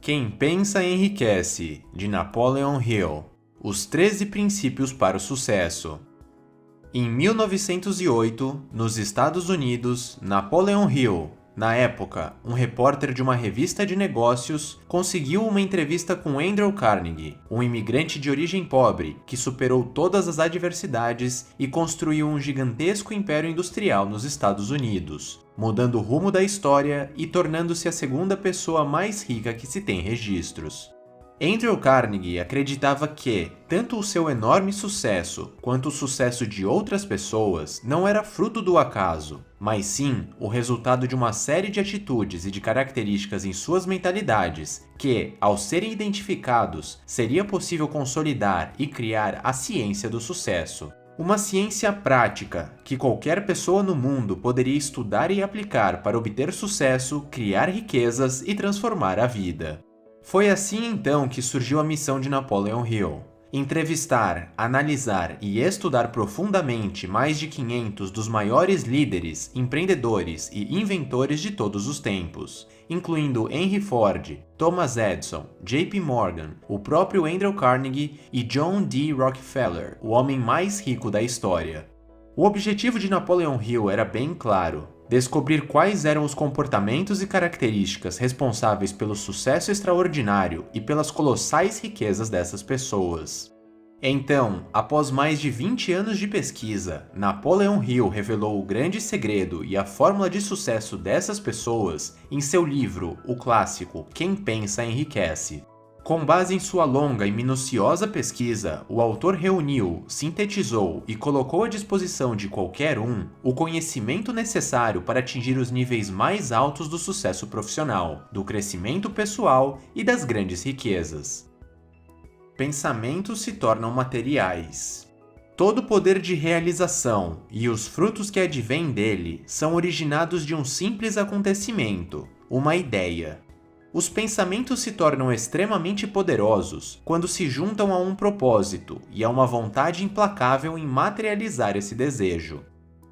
Quem pensa enriquece, de Napoleon Hill. Os 13 princípios para o sucesso. Em 1908, nos Estados Unidos, Napoleon Hill, na época um repórter de uma revista de negócios, conseguiu uma entrevista com Andrew Carnegie, um imigrante de origem pobre que superou todas as adversidades e construiu um gigantesco império industrial nos Estados Unidos, mudando o rumo da história e tornando-se a segunda pessoa mais rica que se tem registros. Andrew Carnegie acreditava que, tanto o seu enorme sucesso quanto o sucesso de outras pessoas não era fruto do acaso, mas sim o resultado de uma série de atitudes e de características em suas mentalidades que, ao serem identificados, seria possível consolidar e criar a ciência do sucesso. Uma ciência prática que qualquer pessoa no mundo poderia estudar e aplicar para obter sucesso, criar riquezas e transformar a vida. Foi assim então que surgiu a missão de Napoleon Hill: entrevistar, analisar e estudar profundamente mais de 500 dos maiores líderes, empreendedores e inventores de todos os tempos, incluindo Henry Ford, Thomas Edison, JP Morgan, o próprio Andrew Carnegie e John D. Rockefeller, o homem mais rico da história. O objetivo de Napoleon Hill era bem claro: descobrir quais eram os comportamentos e características responsáveis pelo sucesso extraordinário e pelas colossais riquezas dessas pessoas. Então, após mais de 20 anos de pesquisa, Napoleon Hill revelou o grande segredo e a fórmula de sucesso dessas pessoas em seu livro, o clássico Quem Pensa Enriquece. Com base em sua longa e minuciosa pesquisa, o autor reuniu, sintetizou e colocou à disposição de qualquer um o conhecimento necessário para atingir os níveis mais altos do sucesso profissional, do crescimento pessoal e das grandes riquezas. Pensamentos se tornam materiais. Todo poder de realização e os frutos que advêm dele são originados de um simples acontecimento, uma ideia. Os pensamentos se tornam extremamente poderosos quando se juntam a um propósito e a uma vontade implacável em materializar esse desejo.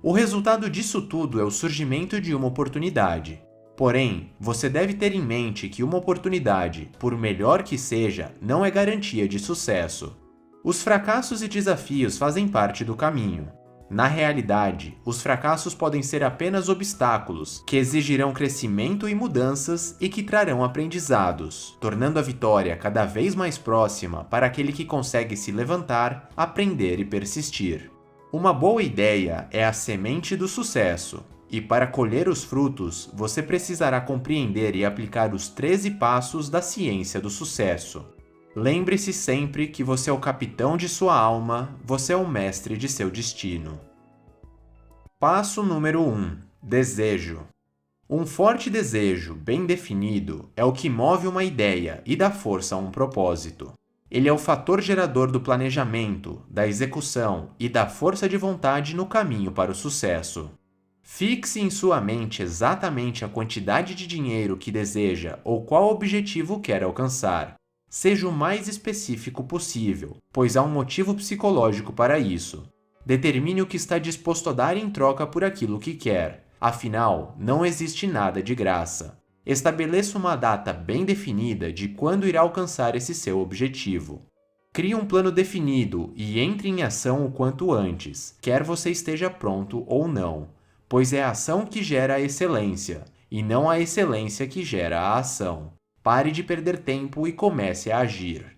O resultado disso tudo é o surgimento de uma oportunidade. Porém, você deve ter em mente que uma oportunidade, por melhor que seja, não é garantia de sucesso. Os fracassos e desafios fazem parte do caminho. Na realidade, os fracassos podem ser apenas obstáculos que exigirão crescimento e mudanças e que trarão aprendizados, tornando a vitória cada vez mais próxima para aquele que consegue se levantar, aprender e persistir. Uma boa ideia é a semente do sucesso, e para colher os frutos, você precisará compreender e aplicar os 13 passos da ciência do sucesso. Lembre-se sempre que você é o capitão de sua alma, você é o mestre de seu destino. Passo número 1. Desejo. Um forte desejo, bem definido, é o que move uma ideia e dá força a um propósito. Ele é o fator gerador do planejamento, da execução e da força de vontade no caminho para o sucesso. Fixe em sua mente exatamente a quantidade de dinheiro que deseja ou qual objetivo quer alcançar. Seja o mais específico possível, pois há um motivo psicológico para isso. Determine o que está disposto a dar em troca por aquilo que quer. Afinal, não existe nada de graça. Estabeleça uma data bem definida de quando irá alcançar esse seu objetivo. Crie um plano definido e entre em ação o quanto antes, quer você esteja pronto ou não, pois é a ação que gera a excelência, e não a excelência que gera a ação. Pare de perder tempo e comece a agir.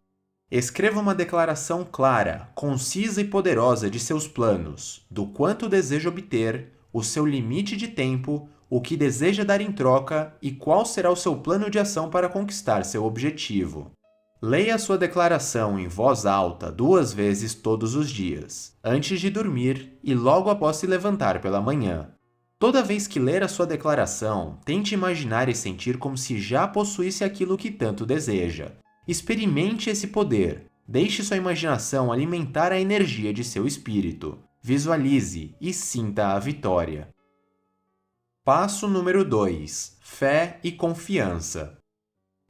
Escreva uma declaração clara, concisa e poderosa de seus planos, do quanto deseja obter, o seu limite de tempo, o que deseja dar em troca e qual será o seu plano de ação para conquistar seu objetivo. Leia a sua declaração em voz alta 2 vezes todos os dias, antes de dormir e logo após se levantar pela manhã. Toda vez que ler a sua declaração, tente imaginar e sentir como se já possuísse aquilo que tanto deseja. Experimente esse poder. Deixe sua imaginação alimentar a energia de seu espírito. Visualize e sinta a vitória. Passo número 2. Fé e confiança.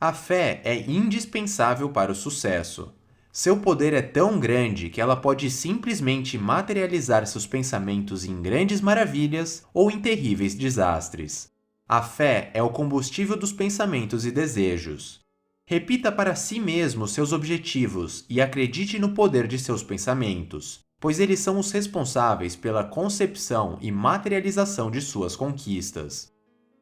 A fé é indispensável para o sucesso. Seu poder é tão grande que ela pode simplesmente materializar seus pensamentos em grandes maravilhas ou em terríveis desastres. A fé é o combustível dos pensamentos e desejos. Repita para si mesmo seus objetivos e acredite no poder de seus pensamentos, pois eles são os responsáveis pela concepção e materialização de suas conquistas.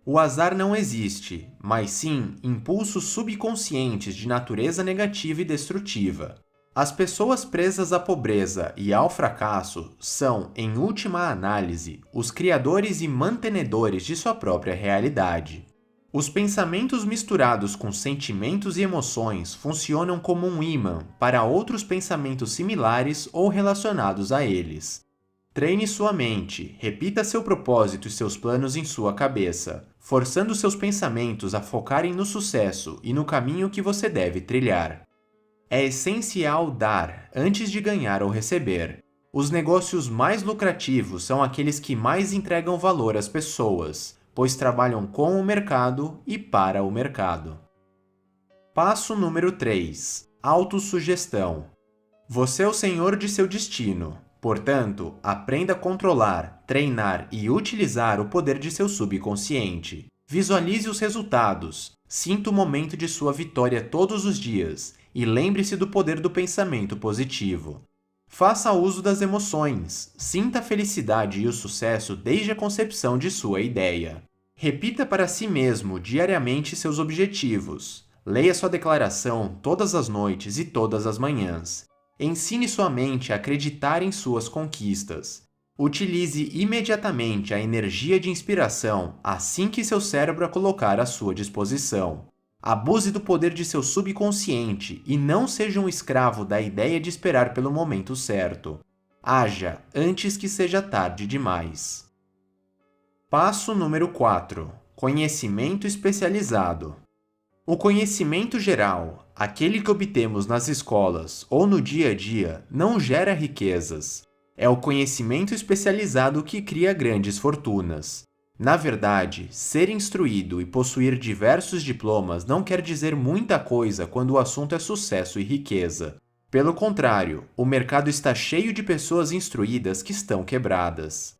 O azar não existe, mas sim impulsos subconscientes de natureza negativa e destrutiva. As pessoas presas à pobreza e ao fracasso são, em última análise, os criadores e mantenedores de sua própria realidade. Os pensamentos misturados com sentimentos e emoções funcionam como um ímã para outros pensamentos similares ou relacionados a eles. Treine sua mente, repita seu propósito e seus planos em sua cabeça, forçando seus pensamentos a focarem no sucesso e no caminho que você deve trilhar. É essencial dar antes de ganhar ou receber. Os negócios mais lucrativos são aqueles que mais entregam valor às pessoas, pois trabalham com o mercado e para o mercado. Passo número 3. Autossugestão. Você é o senhor de seu destino. Portanto, aprenda a controlar, treinar e utilizar o poder de seu subconsciente. Visualize os resultados, sinta o momento de sua vitória todos os dias e lembre-se do poder do pensamento positivo. Faça uso das emoções, sinta a felicidade e o sucesso desde a concepção de sua ideia. Repita para si mesmo diariamente seus objetivos. Leia sua declaração todas as noites e todas as manhãs. Ensine sua mente a acreditar em suas conquistas. Utilize imediatamente a energia de inspiração assim que seu cérebro a colocar à sua disposição. Abuse do poder de seu subconsciente e não seja um escravo da ideia de esperar pelo momento certo. Haja antes que seja tarde demais. Passo número 4. Conhecimento especializado. O conhecimento geral, aquele que obtemos nas escolas ou no dia a dia, não gera riquezas. É o conhecimento especializado que cria grandes fortunas. Na verdade, ser instruído e possuir diversos diplomas não quer dizer muita coisa quando o assunto é sucesso e riqueza. Pelo contrário, o mercado está cheio de pessoas instruídas que estão quebradas.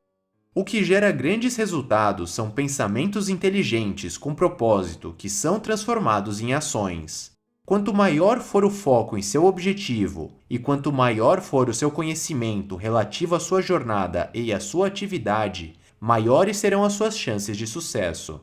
O que gera grandes resultados são pensamentos inteligentes com propósito que são transformados em ações. Quanto maior for o foco em seu objetivo e quanto maior for o seu conhecimento relativo à sua jornada e à sua atividade, maiores serão as suas chances de sucesso.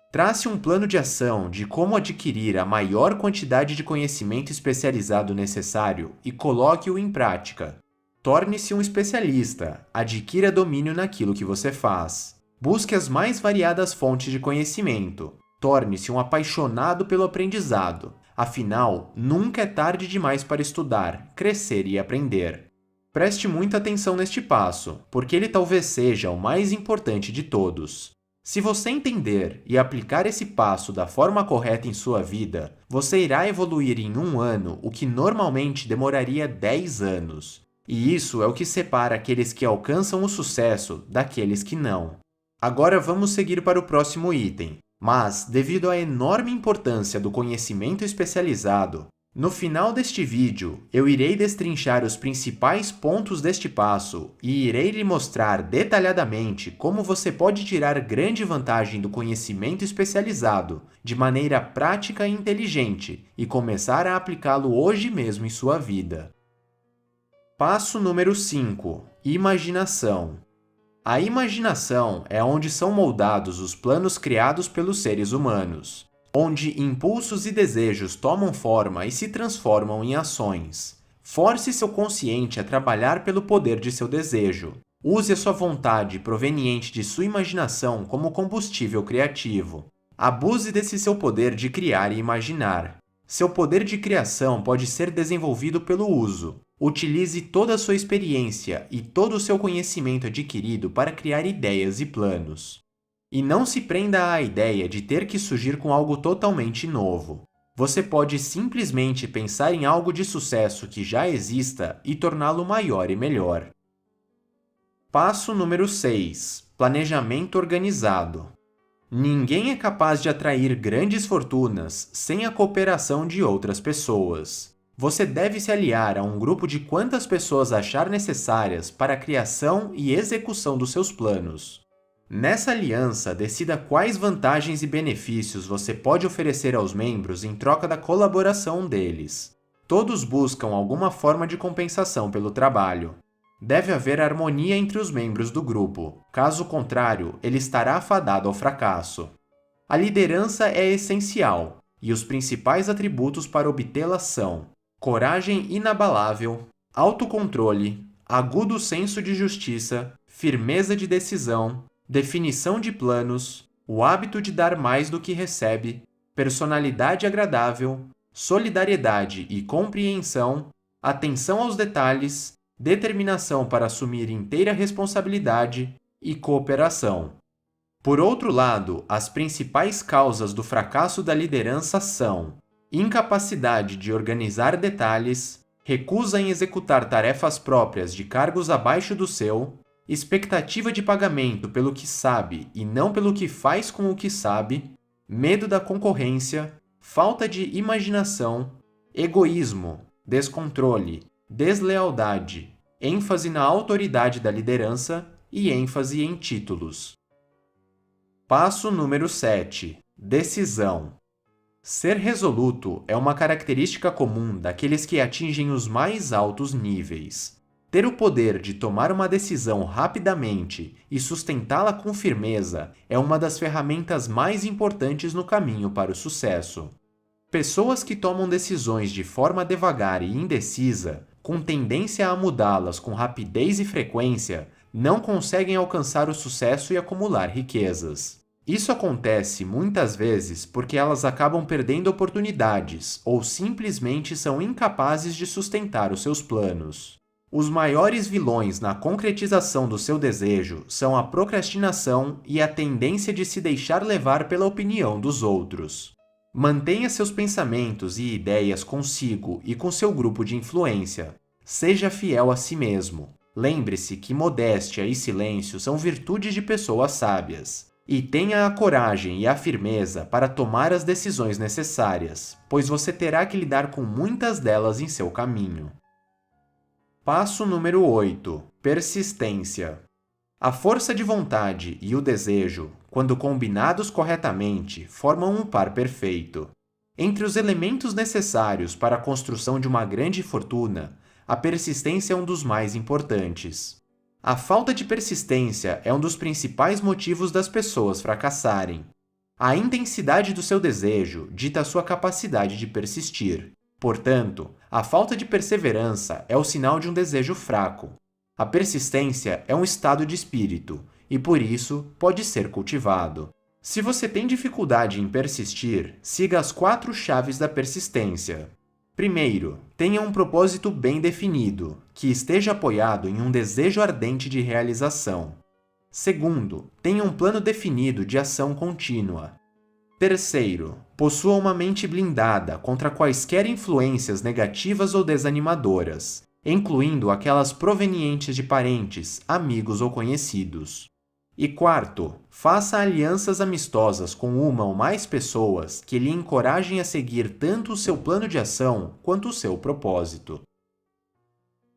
Trace um plano de ação de como adquirir a maior quantidade de conhecimento especializado necessário e coloque-o em prática. Torne-se um especialista, adquira domínio naquilo que você faz. Busque as mais variadas fontes de conhecimento. Torne-se um apaixonado pelo aprendizado. Afinal, nunca é tarde demais para estudar, crescer e aprender. Preste muita atenção neste passo, porque ele talvez seja o mais importante de todos. Se você entender e aplicar esse passo da forma correta em sua vida, você irá evoluir em 1 ano o que normalmente demoraria 10 anos. E isso é o que separa aqueles que alcançam o sucesso daqueles que não. Agora vamos seguir para o próximo item. Mas, devido à enorme importância do conhecimento especializado, no final deste vídeo, eu irei destrinchar os principais pontos deste passo e irei lhe mostrar detalhadamente como você pode tirar grande vantagem do conhecimento especializado de maneira prática e inteligente e começar a aplicá-lo hoje mesmo em sua vida. Passo número 5. Imaginação. A imaginação é onde são moldados os planos criados pelos seres humanos, onde impulsos e desejos tomam forma e se transformam em ações. Force seu consciente a trabalhar pelo poder de seu desejo. Use a sua vontade proveniente de sua imaginação como combustível criativo. Abuse desse seu poder de criar e imaginar. Seu poder de criação pode ser desenvolvido pelo uso. Utilize toda a sua experiência e todo o seu conhecimento adquirido para criar ideias e planos. E não se prenda à ideia de ter que surgir com algo totalmente novo. Você pode simplesmente pensar em algo de sucesso que já exista e torná-lo maior e melhor. Passo número 6. Planejamento organizado. Ninguém é capaz de atrair grandes fortunas sem a cooperação de outras pessoas. Você deve se aliar a um grupo de quantas pessoas achar necessárias para a criação e execução dos seus planos. Nessa aliança, decida quais vantagens e benefícios você pode oferecer aos membros em troca da colaboração deles. Todos buscam alguma forma de compensação pelo trabalho. Deve haver harmonia entre os membros do grupo, caso contrário, ele estará afadado ao fracasso. A liderança é essencial, e os principais atributos para obtê-la são coragem inabalável, autocontrole, agudo senso de justiça, firmeza de decisão, definição de planos, o hábito de dar mais do que recebe, personalidade agradável, solidariedade e compreensão, atenção aos detalhes, determinação para assumir inteira responsabilidade e cooperação. Por outro lado, as principais causas do fracasso da liderança são incapacidade de organizar detalhes, recusa em executar tarefas próprias de cargos abaixo do seu, expectativa de pagamento pelo que sabe e não pelo que faz com o que sabe, medo da concorrência, falta de imaginação, egoísmo, descontrole, deslealdade, ênfase na autoridade da liderança e ênfase em títulos. Passo número 7. Decisão. Ser resoluto é uma característica comum daqueles que atingem os mais altos níveis. Ter o poder de tomar uma decisão rapidamente e sustentá-la com firmeza é uma das ferramentas mais importantes no caminho para o sucesso. Pessoas que tomam decisões de forma devagar e indecisa, com tendência a mudá-las com rapidez e frequência, não conseguem alcançar o sucesso e acumular riquezas. Isso acontece muitas vezes porque elas acabam perdendo oportunidades ou simplesmente são incapazes de sustentar os seus planos. Os maiores vilões na concretização do seu desejo são a procrastinação e a tendência de se deixar levar pela opinião dos outros. Mantenha seus pensamentos e ideias consigo e com seu grupo de influência. Seja fiel a si mesmo. Lembre-se que modéstia e silêncio são virtudes de pessoas sábias. E tenha a coragem e a firmeza para tomar as decisões necessárias, pois você terá que lidar com muitas delas em seu caminho. Passo número 8. Persistência. A força de vontade e o desejo, quando combinados corretamente, formam um par perfeito. Entre os elementos necessários para a construção de uma grande fortuna, a persistência é um dos mais importantes. A falta de persistência é um dos principais motivos das pessoas fracassarem. A intensidade do seu desejo dita a sua capacidade de persistir. Portanto, a falta de perseverança é o sinal de um desejo fraco. A persistência é um estado de espírito e, por isso, pode ser cultivado. Se você tem dificuldade em persistir, siga as 4 chaves da persistência. Primeiro, tenha um propósito bem definido, que esteja apoiado em um desejo ardente de realização. Segundo, tenha um plano definido de ação contínua. Terceiro, possua uma mente blindada contra quaisquer influências negativas ou desanimadoras, incluindo aquelas provenientes de parentes, amigos ou conhecidos. E quarto, faça alianças amistosas com uma ou mais pessoas que lhe encorajem a seguir tanto o seu plano de ação quanto o seu propósito.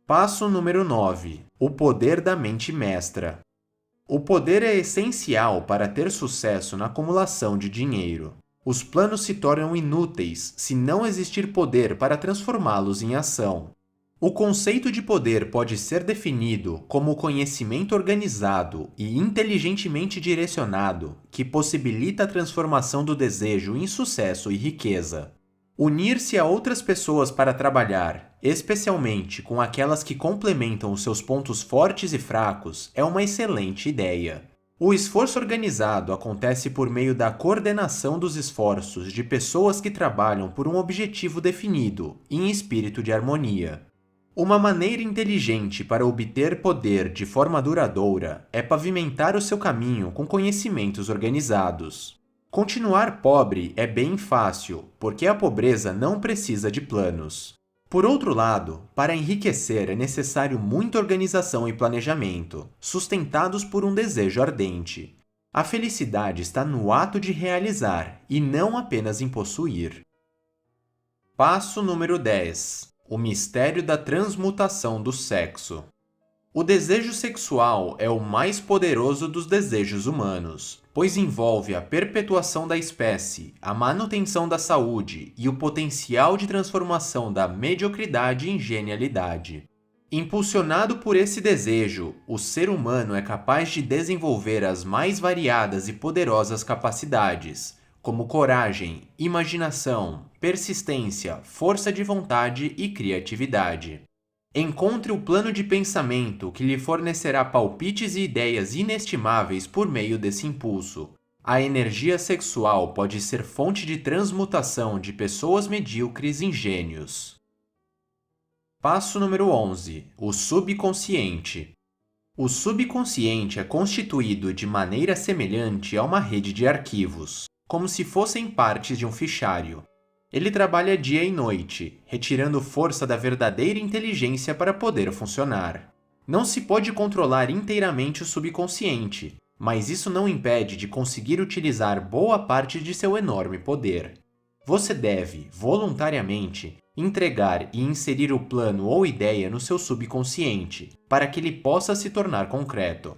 Passo número 9. O poder da mente mestra. O poder é essencial para ter sucesso na acumulação de dinheiro. Os planos se tornam inúteis se não existir poder para transformá-los em ação. O conceito de poder pode ser definido como o conhecimento organizado e inteligentemente direcionado que possibilita a transformação do desejo em sucesso e riqueza. Unir-se a outras pessoas para trabalhar, especialmente com aquelas que complementam os seus pontos fortes e fracos, é uma excelente ideia. O esforço organizado acontece por meio da coordenação dos esforços de pessoas que trabalham por um objetivo definido, em espírito de harmonia. Uma maneira inteligente para obter poder de forma duradoura é pavimentar o seu caminho com conhecimentos organizados. Continuar pobre é bem fácil, porque a pobreza não precisa de planos. Por outro lado, para enriquecer é necessário muita organização e planejamento, sustentados por um desejo ardente. A felicidade está no ato de realizar e não apenas em possuir. Passo número 10. O mistério da transmutação do sexo. O desejo sexual é o mais poderoso dos desejos humanos, pois envolve a perpetuação da espécie, a manutenção da saúde e o potencial de transformação da mediocridade em genialidade. Impulsionado por esse desejo, o ser humano é capaz de desenvolver as mais variadas e poderosas capacidades, como coragem, imaginação, persistência, força de vontade e criatividade. Encontre o plano de pensamento que lhe fornecerá palpites e ideias inestimáveis por meio desse impulso. A energia sexual pode ser fonte de transmutação de pessoas medíocres em gênios. Passo número 11. O subconsciente. O subconsciente é constituído de maneira semelhante a uma rede de arquivos, como se fossem partes de um fichário. Ele trabalha dia e noite, retirando força da verdadeira inteligência para poder funcionar. Não se pode controlar inteiramente o subconsciente, mas isso não impede de conseguir utilizar boa parte de seu enorme poder. Você deve, voluntariamente, entregar e inserir o plano ou ideia no seu subconsciente, para que ele possa se tornar concreto.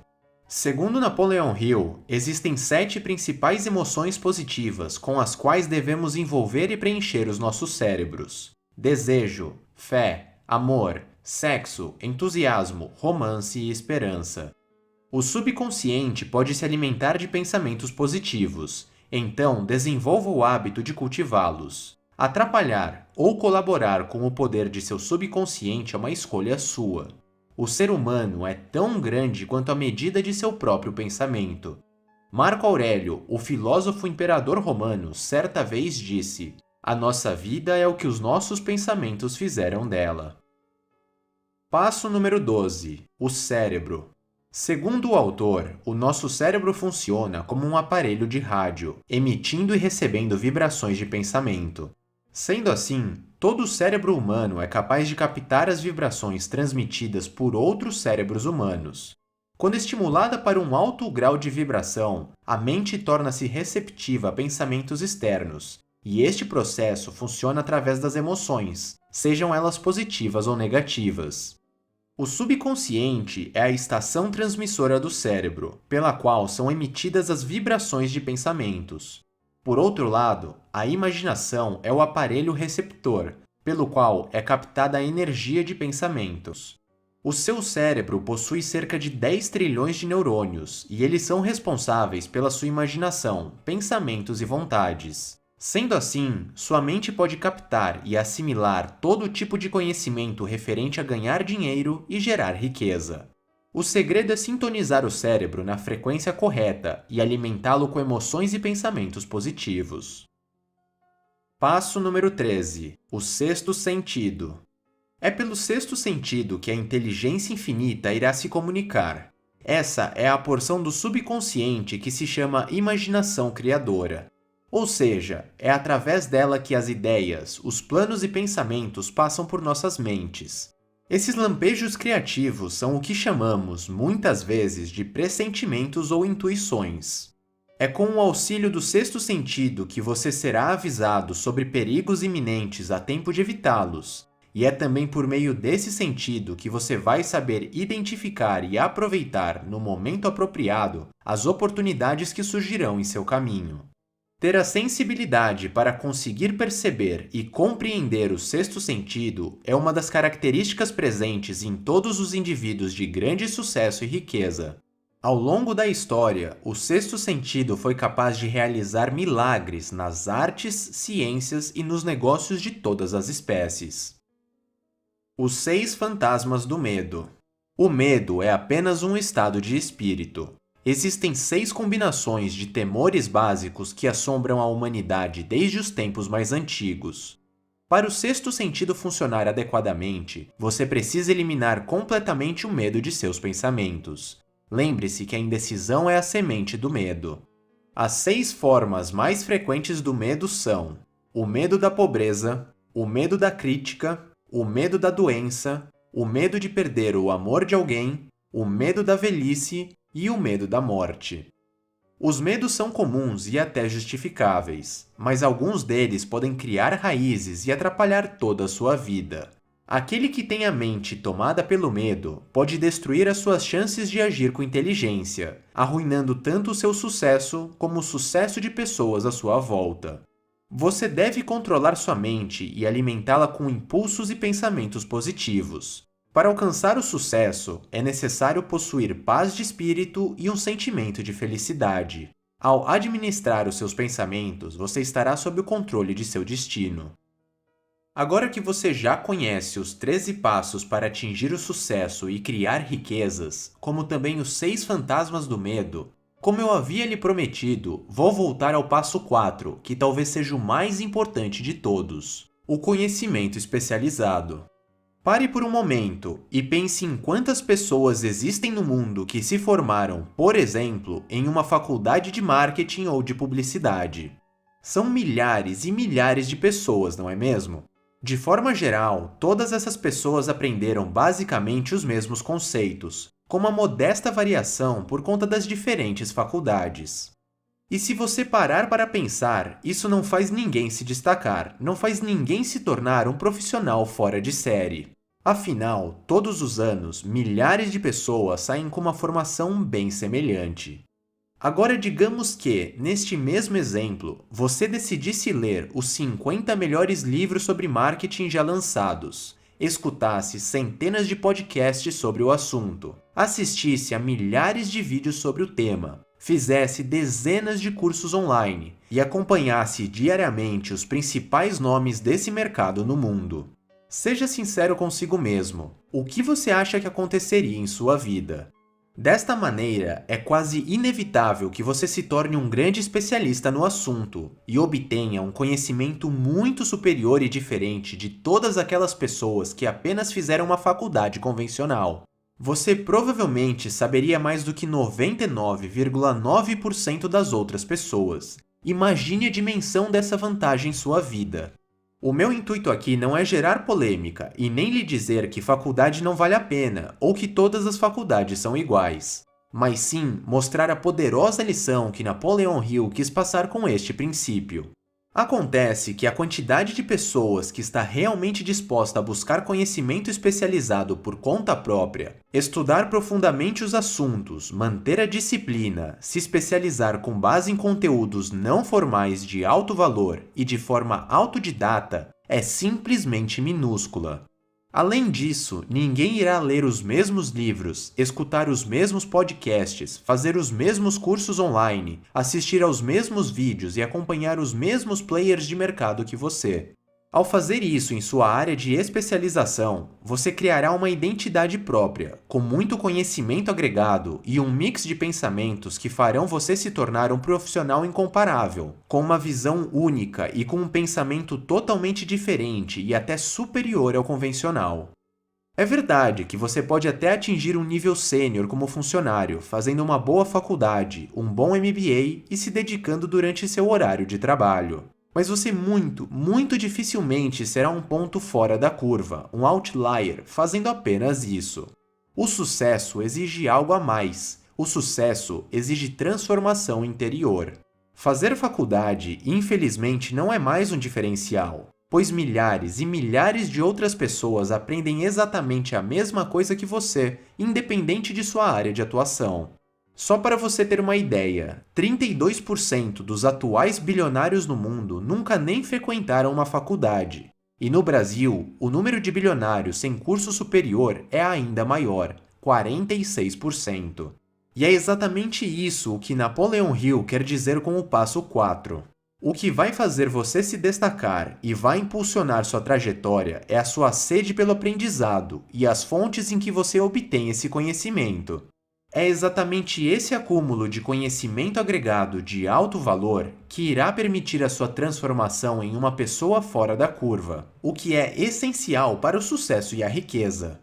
Segundo Napoleon Hill, existem 7 principais emoções positivas com as quais devemos envolver e preencher os nossos cérebros: desejo, fé, amor, sexo, entusiasmo, romance e esperança. O subconsciente pode se alimentar de pensamentos positivos, então desenvolva o hábito de cultivá-los. Atrapalhar ou colaborar com o poder de seu subconsciente é uma escolha sua. O ser humano é tão grande quanto a medida de seu próprio pensamento. Marco Aurélio, o filósofo imperador romano, certa vez disse: "A nossa vida é o que os nossos pensamentos fizeram dela." Passo número 12. O cérebro. Segundo o autor, o nosso cérebro funciona como um aparelho de rádio, emitindo e recebendo vibrações de pensamento. Sendo assim, todo o cérebro humano é capaz de captar as vibrações transmitidas por outros cérebros humanos. Quando estimulada para um alto grau de vibração, a mente torna-se receptiva a pensamentos externos, e este processo funciona através das emoções, sejam elas positivas ou negativas. O subconsciente é a estação transmissora do cérebro, pela qual são emitidas as vibrações de pensamentos. Por outro lado, a imaginação é o aparelho receptor, pelo qual é captada a energia de pensamentos. O seu cérebro possui cerca de 10 trilhões de neurônios, e eles são responsáveis pela sua imaginação, pensamentos e vontades. Sendo assim, sua mente pode captar e assimilar todo tipo de conhecimento referente a ganhar dinheiro e gerar riqueza. O segredo é sintonizar o cérebro na frequência correta e alimentá-lo com emoções e pensamentos positivos. Passo número 13. O sexto sentido. É pelo sexto sentido que a inteligência infinita irá se comunicar. Essa é a porção do subconsciente que se chama imaginação criadora. Ou seja, é através dela que as ideias, os planos e pensamentos passam por nossas mentes. Esses lampejos criativos são o que chamamos, muitas vezes, de pressentimentos ou intuições. É com o auxílio do sexto sentido que você será avisado sobre perigos iminentes a tempo de evitá-los, e é também por meio desse sentido que você vai saber identificar e aproveitar, no momento apropriado, as oportunidades que surgirão em seu caminho. Ter a sensibilidade para conseguir perceber e compreender o sexto sentido é uma das características presentes em todos os indivíduos de grande sucesso e riqueza. Ao longo da história, o sexto sentido foi capaz de realizar milagres nas artes, ciências e nos negócios de todas as espécies. Os 6 fantasmas do medo. O medo é apenas um estado de espírito. Existem 6 combinações de temores básicos que assombram a humanidade desde os tempos mais antigos. Para o sexto sentido funcionar adequadamente, você precisa eliminar completamente o medo de seus pensamentos. Lembre-se que a indecisão é a semente do medo. As 6 formas mais frequentes do medo são: o medo da pobreza, o medo da crítica, o medo da doença, o medo de perder o amor de alguém, o medo da velhice e o medo da morte. Os medos são comuns e até justificáveis, mas alguns deles podem criar raízes e atrapalhar toda a sua vida. Aquele que tem a mente tomada pelo medo pode destruir as suas chances de agir com inteligência, arruinando tanto o seu sucesso como o sucesso de pessoas à sua volta. Você deve controlar sua mente e alimentá-la com impulsos e pensamentos positivos. Para alcançar o sucesso, é necessário possuir paz de espírito e um sentimento de felicidade. Ao administrar os seus pensamentos, você estará sob o controle de seu destino. Agora que você já conhece os 13 passos para atingir o sucesso e criar riquezas, como também os 6 fantasmas do medo, como eu havia lhe prometido, vou voltar ao passo 4, que talvez seja o mais importante de todos: o conhecimento especializado. Pare por um momento e pense em quantas pessoas existem no mundo que se formaram, por exemplo, em uma faculdade de marketing ou de publicidade. São milhares e milhares de pessoas, não é mesmo? De forma geral, todas essas pessoas aprenderam basicamente os mesmos conceitos, com uma modesta variação por conta das diferentes faculdades. E se você parar para pensar, isso não faz ninguém se destacar, não faz ninguém se tornar um profissional fora de série. Afinal, todos os anos, milhares de pessoas saem com uma formação bem semelhante. Agora digamos que, neste mesmo exemplo, você decidisse ler os 50 melhores livros sobre marketing já lançados, escutasse centenas de podcasts sobre o assunto, assistisse a milhares de vídeos sobre o tema, fizesse dezenas de cursos online e acompanhasse diariamente os principais nomes desse mercado no mundo. Seja sincero consigo mesmo, o que você acha que aconteceria em sua vida? Desta maneira, é quase inevitável que você se torne um grande especialista no assunto e obtenha um conhecimento muito superior e diferente de todas aquelas pessoas que apenas fizeram uma faculdade convencional. Você provavelmente saberia mais do que 99,9% das outras pessoas. Imagine a dimensão dessa vantagem em sua vida. O meu intuito aqui não é gerar polêmica e nem lhe dizer que faculdade não vale a pena ou que todas as faculdades são iguais, mas sim mostrar a poderosa lição que Napoleon Hill quis passar com este princípio. Acontece que a quantidade de pessoas que está realmente disposta a buscar conhecimento especializado por conta própria, estudar profundamente os assuntos, manter a disciplina, se especializar com base em conteúdos não formais de alto valor e de forma autodidata, é simplesmente minúscula. Além disso, ninguém irá ler os mesmos livros, escutar os mesmos podcasts, fazer os mesmos cursos online, assistir aos mesmos vídeos e acompanhar os mesmos players de mercado que você. Ao fazer isso em sua área de especialização, você criará uma identidade própria, com muito conhecimento agregado e um mix de pensamentos que farão você se tornar um profissional incomparável, com uma visão única e com um pensamento totalmente diferente e até superior ao convencional. É verdade que você pode até atingir um nível sênior como funcionário, fazendo uma boa faculdade, um bom MBA e se dedicando durante seu horário de trabalho. Mas você muito dificilmente será um ponto fora da curva, um outlier, fazendo apenas isso. O sucesso exige algo a mais. O sucesso exige transformação interior. Fazer faculdade, infelizmente, não é mais um diferencial, pois milhares e milhares de outras pessoas aprendem exatamente a mesma coisa que você, independente de sua área de atuação. Só para você ter uma ideia, 32% dos atuais bilionários no mundo nunca nem frequentaram uma faculdade. E no Brasil, o número de bilionários sem curso superior é ainda maior, 46%. E é exatamente isso o que Napoleon Hill quer dizer com o passo 4. O que vai fazer você se destacar e vai impulsionar sua trajetória é a sua sede pelo aprendizado e as fontes em que você obtém esse conhecimento. É exatamente esse acúmulo de conhecimento agregado de alto valor que irá permitir a sua transformação em uma pessoa fora da curva, o que é essencial para o sucesso e a riqueza.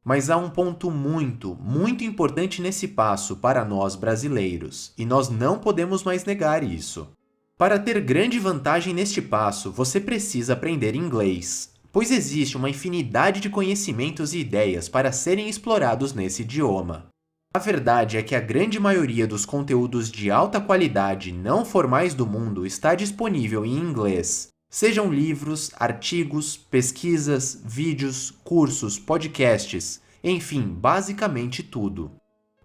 Mas há um ponto muito importante nesse passo para nós brasileiros, e nós não podemos mais negar isso. Para ter grande vantagem neste passo, você precisa aprender inglês, pois existe uma infinidade de conhecimentos e ideias para serem explorados nesse idioma. A verdade é que a grande maioria dos conteúdos de alta qualidade não formais do mundo está disponível em inglês, Sejam livros, artigos, pesquisas, vídeos, cursos, podcasts, enfim, basicamente tudo.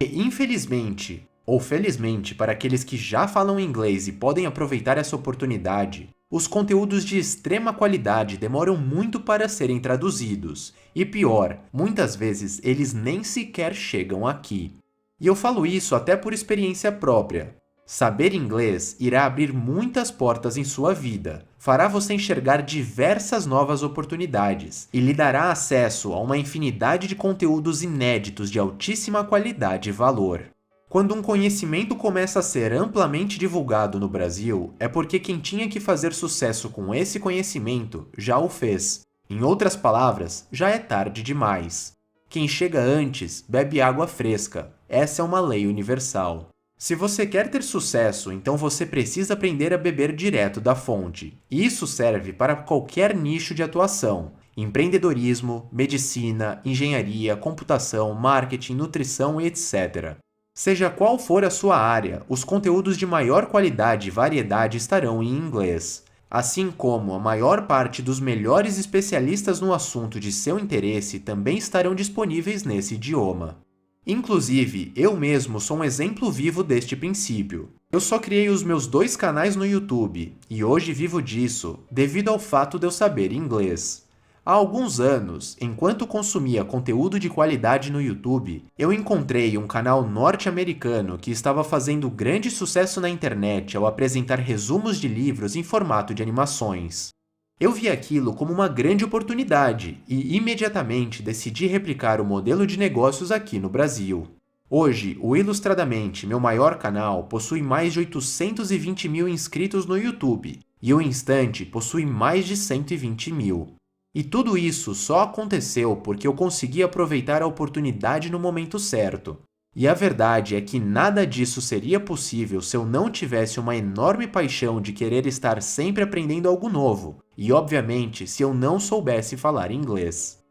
E, infelizmente, ou felizmente para aqueles que já falam inglês e podem aproveitar essa oportunidade, os conteúdos de extrema qualidade demoram muito para serem traduzidos, e pior, muitas vezes eles nem sequer chegam aqui. E eu falo isso até por experiência própria. Saber inglês irá abrir muitas portas em sua vida, fará você enxergar diversas novas oportunidades e lhe dará acesso a uma infinidade de conteúdos inéditos de altíssima qualidade e valor. Quando um conhecimento começa a ser amplamente divulgado no Brasil, é porque quem tinha que fazer sucesso com esse conhecimento já o fez. Em outras palavras, já é tarde demais. Quem chega antes bebe água fresca. Essa é uma lei universal. Se você quer ter sucesso, então você precisa aprender a beber direto da fonte. E isso serve para qualquer nicho de atuação: empreendedorismo, medicina, engenharia, computação, marketing, nutrição e etc. Seja qual for a sua área, os conteúdos de maior qualidade e variedade estarão em inglês, assim como a maior parte dos melhores especialistas no assunto de seu interesse também estarão disponíveis nesse idioma. Inclusive, eu mesmo sou um exemplo vivo deste princípio. Eu só criei os meus 2 canais no YouTube, e hoje vivo disso, devido ao fato de eu saber inglês. Há alguns anos, enquanto consumia conteúdo de qualidade no YouTube, eu encontrei um canal norte-americano que estava fazendo grande sucesso na internet ao apresentar resumos de livros em formato de animações. Eu vi aquilo como uma grande oportunidade e imediatamente decidi replicar o modelo de negócios aqui no Brasil. Hoje, o Ilustradamente, meu maior canal, possui mais de 820 mil inscritos no YouTube e o Instante possui mais de 120 mil. E tudo isso só aconteceu porque eu consegui aproveitar a oportunidade no momento certo. E a verdade é que nada disso seria possível se eu não tivesse uma enorme paixão de querer estar sempre aprendendo algo novo, e obviamente se eu não soubesse falar inglês.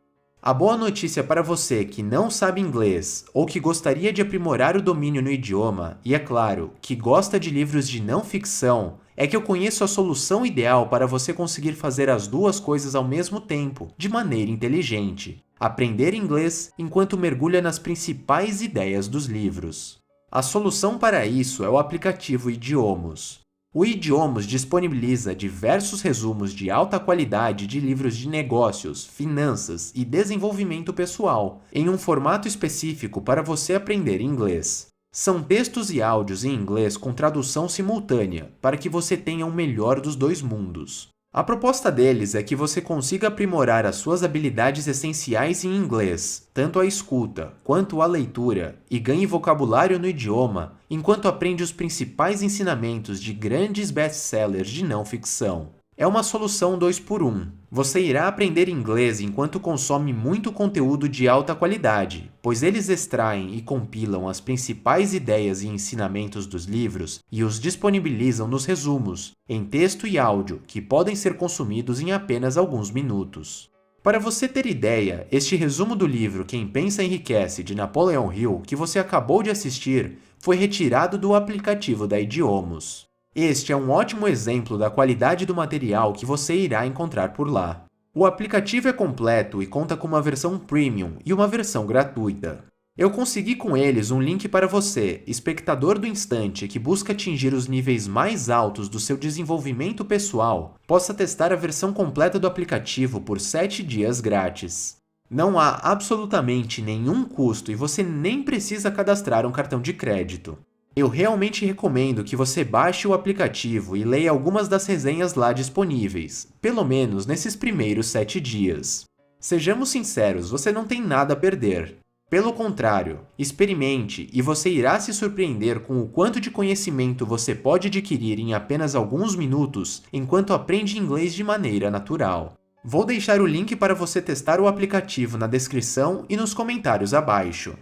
A boa notícia para você que não sabe inglês ou que gostaria de aprimorar o domínio no idioma, e é claro, que gosta de livros de não ficção, é que eu conheço a solução ideal para você conseguir fazer as duas coisas ao mesmo tempo, de maneira inteligente: aprender inglês enquanto mergulha nas principais ideias dos livros. A solução para isso é o aplicativo Idiomos. O Idiomos disponibiliza diversos resumos de alta qualidade de livros de negócios, finanças e desenvolvimento pessoal, em um formato específico para você aprender inglês. São textos e áudios em inglês com tradução simultânea, para que você tenha o melhor dos dois mundos. A proposta deles é que você consiga aprimorar as suas habilidades essenciais em inglês, tanto a escuta quanto a leitura, e ganhe vocabulário no idioma, enquanto aprende os principais ensinamentos de grandes best-sellers de não ficção. É uma solução 2x1. Você irá aprender inglês enquanto consome muito conteúdo de alta qualidade, pois eles extraem e compilam as principais ideias e ensinamentos dos livros e os disponibilizam nos resumos, em texto e áudio, que podem ser consumidos em apenas alguns minutos. Para você ter ideia, este resumo do livro Quem Pensa Enriquece, de Napoleon Hill, que você acabou de assistir, foi retirado do aplicativo da Idiomos. Este é um ótimo exemplo da qualidade do material que você irá encontrar por lá. O aplicativo é completo e conta com uma versão premium e uma versão gratuita. Eu consegui com eles um link para você, espectador do Instante que busca atingir os níveis mais altos do seu desenvolvimento pessoal, possa testar a versão completa do aplicativo por 7 dias grátis. Não há absolutamente nenhum custo e você nem precisa cadastrar um cartão de crédito. Eu realmente recomendo que você baixe o aplicativo e leia algumas das resenhas lá disponíveis, pelo menos nesses primeiros 7 dias. Sejamos sinceros, você não tem nada a perder. Pelo contrário, experimente e você irá se surpreender com o quanto de conhecimento você pode adquirir em apenas alguns minutos enquanto aprende inglês de maneira natural. Vou deixar o link para você testar o aplicativo na descrição e nos comentários abaixo.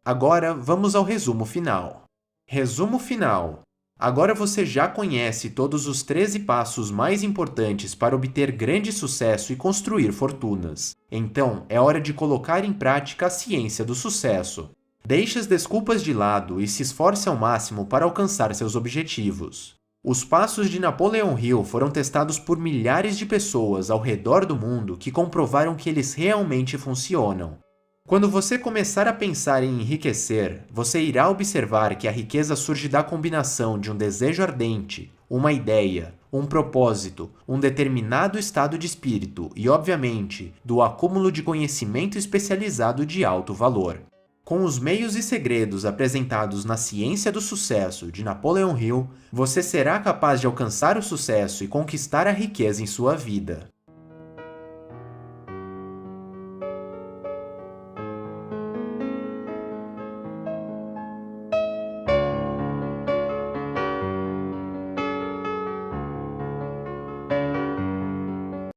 Agora, vamos ao resumo final. Resumo final. Agora você já conhece todos os 13 passos mais importantes para obter grande sucesso e construir fortunas. Então, é hora de colocar em prática a ciência do sucesso. Deixe as desculpas de lado e se esforce ao máximo para alcançar seus objetivos. Os passos de Napoleon Hill foram testados por milhares de pessoas ao redor do mundo que comprovaram que eles realmente funcionam. Quando você começar a pensar em enriquecer, você irá observar que a riqueza surge da combinação de um desejo ardente, uma ideia, um propósito, um determinado estado de espírito e, obviamente, do acúmulo de conhecimento especializado de alto valor. Com os meios e segredos apresentados na Ciência do Sucesso de Napoleon Hill, você será capaz de alcançar o sucesso e conquistar a riqueza em sua vida.